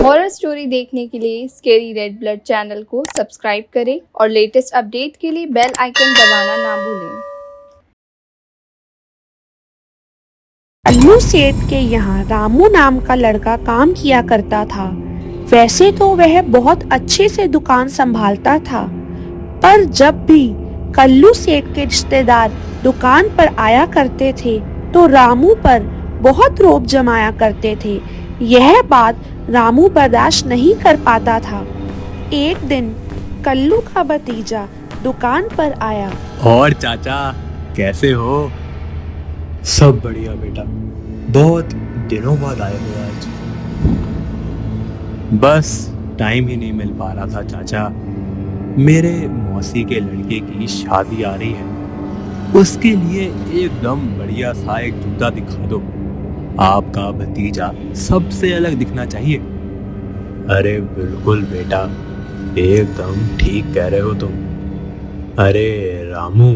Horror story देखने के लिए स्केरी रेड ब्लड चैनल को सब्सक्राइब करें और लेटेस्ट अपडेट के लिए बेल आइकन दबाना ना भूलें। कल्लू सेठ के यहाँ रामू नाम का लड़का काम किया करता था। वैसे तो वह बहुत अच्छे से दुकान संभालता था, पर जब भी कल्लू सेठ के रिश्तेदार दुकान पर आया करते थे तो रामू पर बहुत रोब जमाया करते थे। यह बात रामू बर्दाश्त नहीं कर पाता था। एक दिन कल्लू का भतीजा दुकान पर आया। और चाचा कैसे हो? सब बढ़िया बेटा, बहुत दिनों बाद आए हो आज। बस टाइम ही नहीं मिल पा रहा था चाचा। मेरे मौसी के लड़के की शादी आ रही है, उसके लिए एकदम बढ़िया सा एक जूता दिखा दो। आपका भतीजा सबसे अलग दिखना चाहिए। अरे बिल्कुल बेटा, एकदम ठीक कह रहे हो तुम। अरे रामू,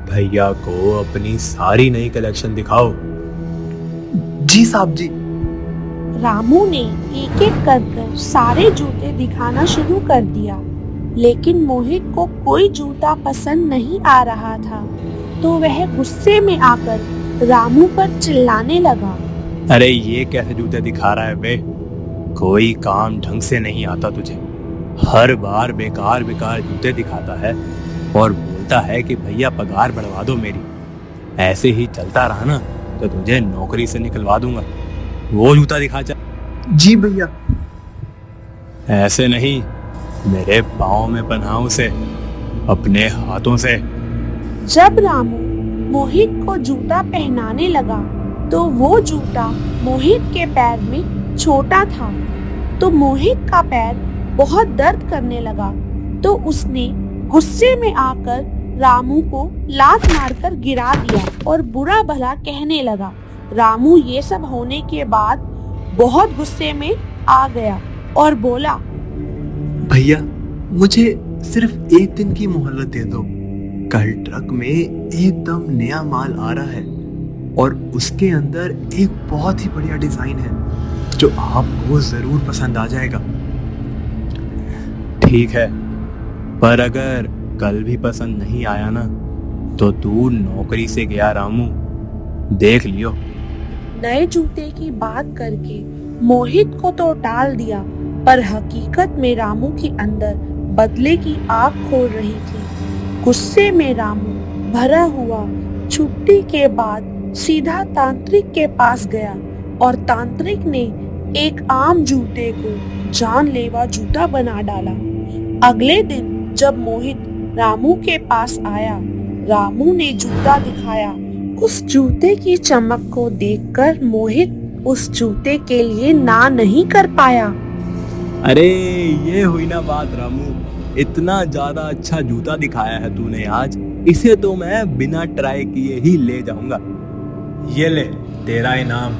भैया को अपनी सारी नई कलेक्शन दिखाओ। जी साहब जी। रामू ने एक एक कर सारे जूते दिखाना शुरू कर दिया, लेकिन मोहित को कोई जूता पसंद नहीं आ रहा था। तो वह गुस्से में आकर रामू पर चिल्लाने लगा। अरे ये कैसे जूते दिखा रहा है बे? कोई काम ढंग से नहीं आता तुझे। हर बार बेकार बेकार जूते दिखाता है और बोलता है कि भैया पगार बढ़वा दो मेरी। ऐसे ही चलता रहा ना तो तुझे नौकरी से निकलवा दूंगा। वो जूता दिखा जा। जी भैया। ऐसे नहीं, मेरे पाँव में पहनाओ उसे, अपने हाथों से। जब रामू मोहित को जूता पहनाने लगा तो वो जूता मोहित के पैर में छोटा था, तो मोहित का पैर बहुत दर्द करने लगा। तो उसने गुस्से में आकर रामू को लात मारकर गिरा दिया और बुरा भला कहने लगा। रामू ये सब होने के बाद बहुत गुस्से में आ गया और बोला, भैया मुझे सिर्फ एक दिन की मोहलत दे दो। कल ट्रक में एकदम नया माल आ रहा है और उसके अंदर एक बहुत ही बढ़िया डिजाइन है जो आपको जरूर पसंद आ जाएगा। ठीक है, पर अगर कल भी पसंद नहीं आया ना तो तू नौकरी से गया रामू, देख लियो। नए जूते की बात करके मोहित को तो टाल दिया, पर हकीकत में रामू के अंदर बदले की आग खोल रही थी। गुस्से में रामू भरा हुआ छुट्टी के बाद सीधा तांत्रिक के पास गया और तांत्रिक ने एक आम जूते को जानलेवा जूता बना डाला। अगले दिन जब मोहित रामू के पास आया, रामू ने जूता दिखाया। उस जूते की चमक को देखकर मोहित उस जूते के लिए ना नहीं कर पाया। अरे ये हुई ना बात रामू, इतना ज्यादा अच्छा जूता दिखाया है तूने आज, इसे तो मैं बिना ट्राई किए ही ले जाऊंगा। ये ले तेरा इनाम,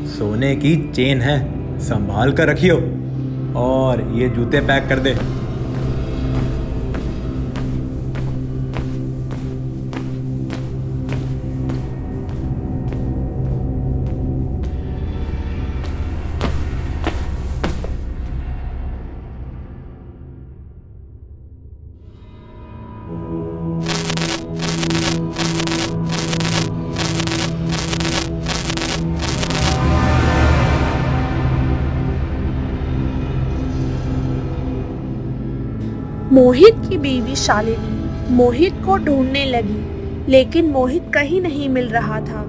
सोने की चेन है, संभाल कर रखियो। और ये जूते पैक कर दे। मोहित की बीवी शालिनी मोहित को ढूंढने लगी, लेकिन मोहित कहीं नहीं मिल रहा था।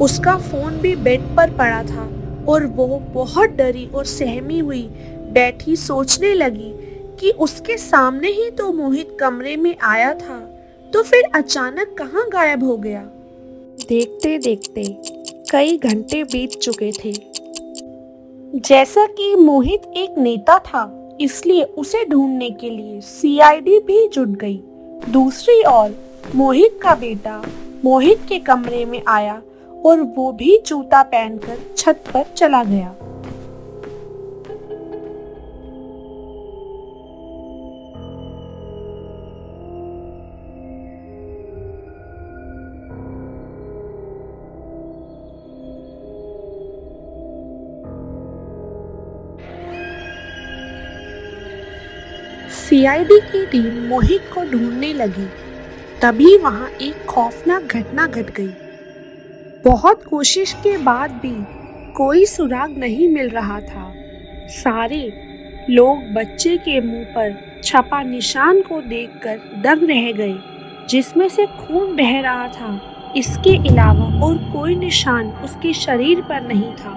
उसका फोन भी बेड पर पड़ा था और वो बहुत डरी और सहमी हुई बैठी सोचने लगी कि उसके सामने ही तो मोहित कमरे में आया था, तो फिर अचानक कहाँ गायब हो गया। देखते देखते कई घंटे बीत चुके थे। जैसा कि मोहित एक नेता था, इसलिए उसे ढूंढने के लिए सीआईडी भी जुट गई। दूसरी ओर मोहित का बेटा मोहित के कमरे में आया और वो भी जूता पहनकर छत पर चला गया। सीआईडी की टीम मोहित को ढूंढने लगी। तभी वहां एक खौफनाक घटना घट गई। बहुत कोशिश के बाद भी कोई सुराग नहीं मिल रहा था। सारे लोग बच्चे के मुंह पर छपा निशान को देखकर दंग रह गए, जिसमें से खून बह रहा था। इसके अलावा और कोई निशान उसके शरीर पर नहीं था।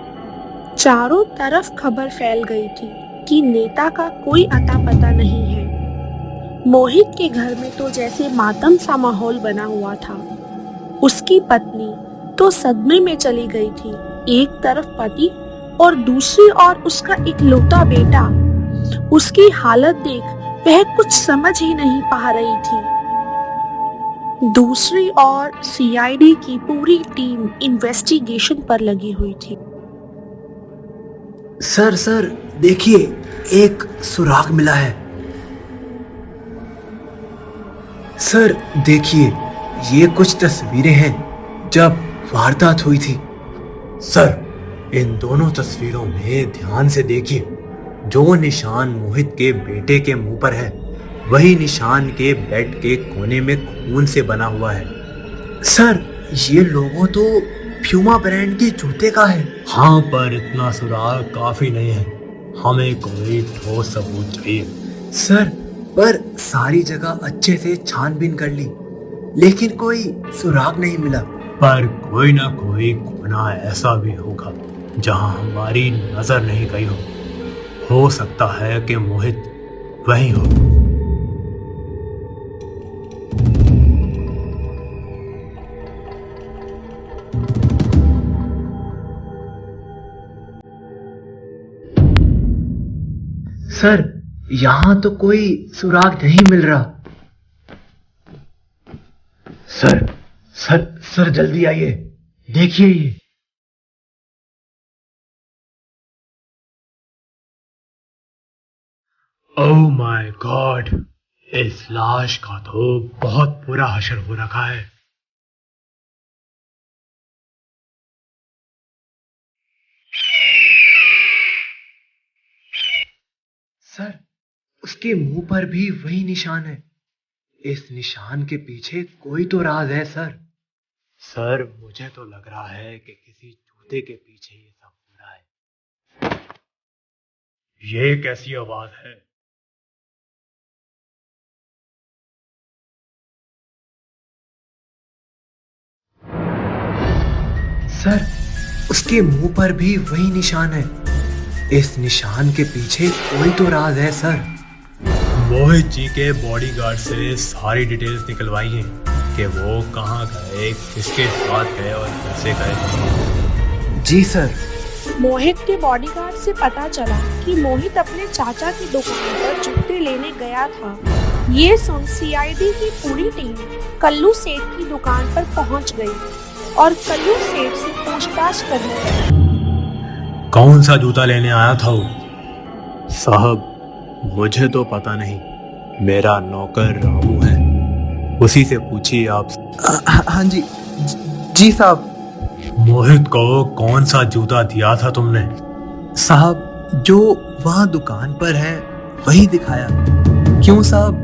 चारों तरफ खबर फैल गई थी कि नेता का कोई अता पता नहीं है। मोहित के घर में तो जैसे मातम सा माहौल बना हुआ था। उसकी पत्नी तो सदमे में चली गई थी। एक तरफ पति और दूसरी ओर उसका इकलौता बेटा। उसकी हालत देख वह कुछ समझ ही नहीं पा रही थी। दूसरी ओर सीआईडी की पूरी टीम इन्वेस्टिगेशन पर लगी हुई थी। सर देखिए, एक सुराग मिला है। सर देखिए, ये कुछ तस्वीरें हैं जब वारदात हुई थी। सर, इन दोनों तस्वीरों में ध्यान से देखिए। जो निशान मोहित के बेटे के मुंह पर है, वही निशान के बेड के कोने में खून से बना हुआ है। सर, ये लोगो तो प्यूमा ब्रांड के जूते का है। हाँ, पर इतना सुराग काफी नहीं है। हमें कोई ठोस सबूत चाहिए। सर, पर सारी जगह अच्छे से छानबीन कर ली, लेकिन कोई सुराग नहीं मिला। पर कोई ना कोई कोना ऐसा भी होगा जहां हमारी नजर नहीं गई हो सकता है कि मोहित वही हो। सर, यहाँ तो कोई सुराग नहीं मिल रहा। सर जल्दी आइए, देखिए ये। ओह माय गॉड, इस लाश का तो बहुत बुरा हशर हो रखा है। सर, उसके मुंह पर भी वही निशान है। इस निशान के पीछे कोई तो राज है सर। सर, मुझे तो लग रहा है कि किसी जूते के पीछे ये सब हो रहा है। ये कैसी आवाज है? सर, उसके मुंह पर भी वही निशान है। इस निशान के पीछे कोई तो राज है सर। मोहित जी के बॉडीगार्ड से सारी डिटेल्स निकलवाई हैं कि वो कहाँ गए, किसके साथ गए और कैसे गए। जी सर। मोहित के बॉडीगार्ड से पता चला कि मोहित अपने चाचा की दुकान पर जूते लेने गया था। ये सुन सीआईडी की पूरी टीम कल्लू सेठ की दुकान पर पहुंच गई और कल्लू सेठ से पूछताछ करने लगी। कौन सा जूता लेने आया था वो? साहब, मुझे तो पता नहीं। मेरा नौकर रामू है, उसी से पूछिए आप। हाँ जी साहब। मोहित को कौन सा जूता दिया था तुमने? साहब, जो वहाँ दुकान पर है वही दिखाया। क्यों साहब,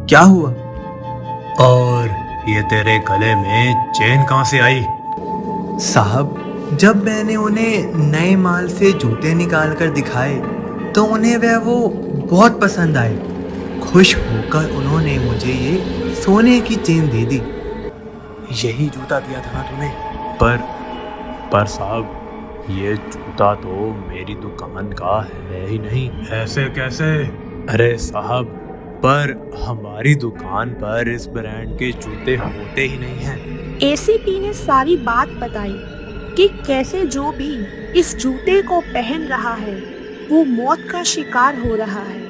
क्या हुआ? और ये तेरे गले में चेन कहाँ से आई? साहब, जब मैंने उन्हें नए माल से जूते निकाल कर दिखाए तो उन्हें वो बहुत पसंद आए। खुश होकर उन्होंने मुझे ये सोने की चेन दे दी। यही जूता दिया था ना तुम्हें? पर साहब, ये जूता तो मेरी दुकान का है ही नहीं। ऐसे कैसे? अरे साहब, पर हमारी दुकान पर इस ब्रांड के जूते होते ही नहीं हैं। एसीपी ने सारी बात बताई कि कैसे जो भी इस जूते को पहन रहा है वो मौत का शिकार हो रहा है।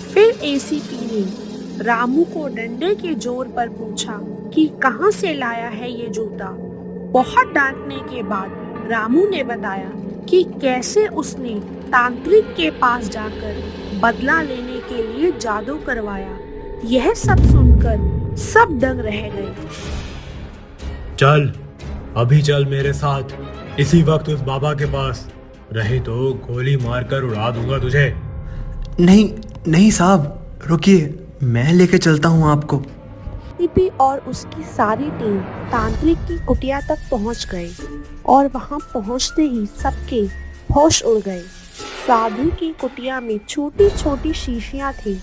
फिर एसीपी ने रामू को डंडे के जोर पर पूछा कि कहां से लाया है ये जूता। बहुत डांटने के बाद रामू ने बताया कि कैसे उसने तांत्रिक के पास जाकर बदला लेने के लिए जादू करवाया। यह सब सुनकर सब दंग रह गए। चल, अभी चल मेरे साथ, इसी वक्त उस बाबा के पास। रहे तो गोली मारकर उड़ा दूंगा तुझे। नहीं नहीं साहब, रुकिए, मैं लेके चलता हूँ आपको। सीपी और उसकी सारी टीम तांत्रिक की कुटिया तक पहुंच गए और वहां पहुंचते ही सबके होश उड़ गए। साधु की कुटिया में छोटी छोटी शीशियां थी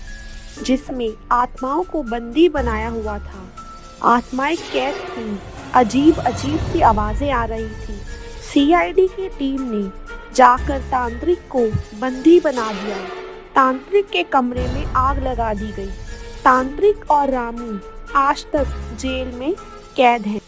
जिसमें आत्माओं को बंदी बनाया हुआ था। आत्माएं कैद थी, अजीब अजीब सी आवाजें आ रही थी। सीआईडी की टीम ने जाकर तांत्रिक को बंदी बना दिया। तांत्रिक के कमरे में आग लगा दी गई। तांत्रिक और रामू आज तक जेल में कैद हैं।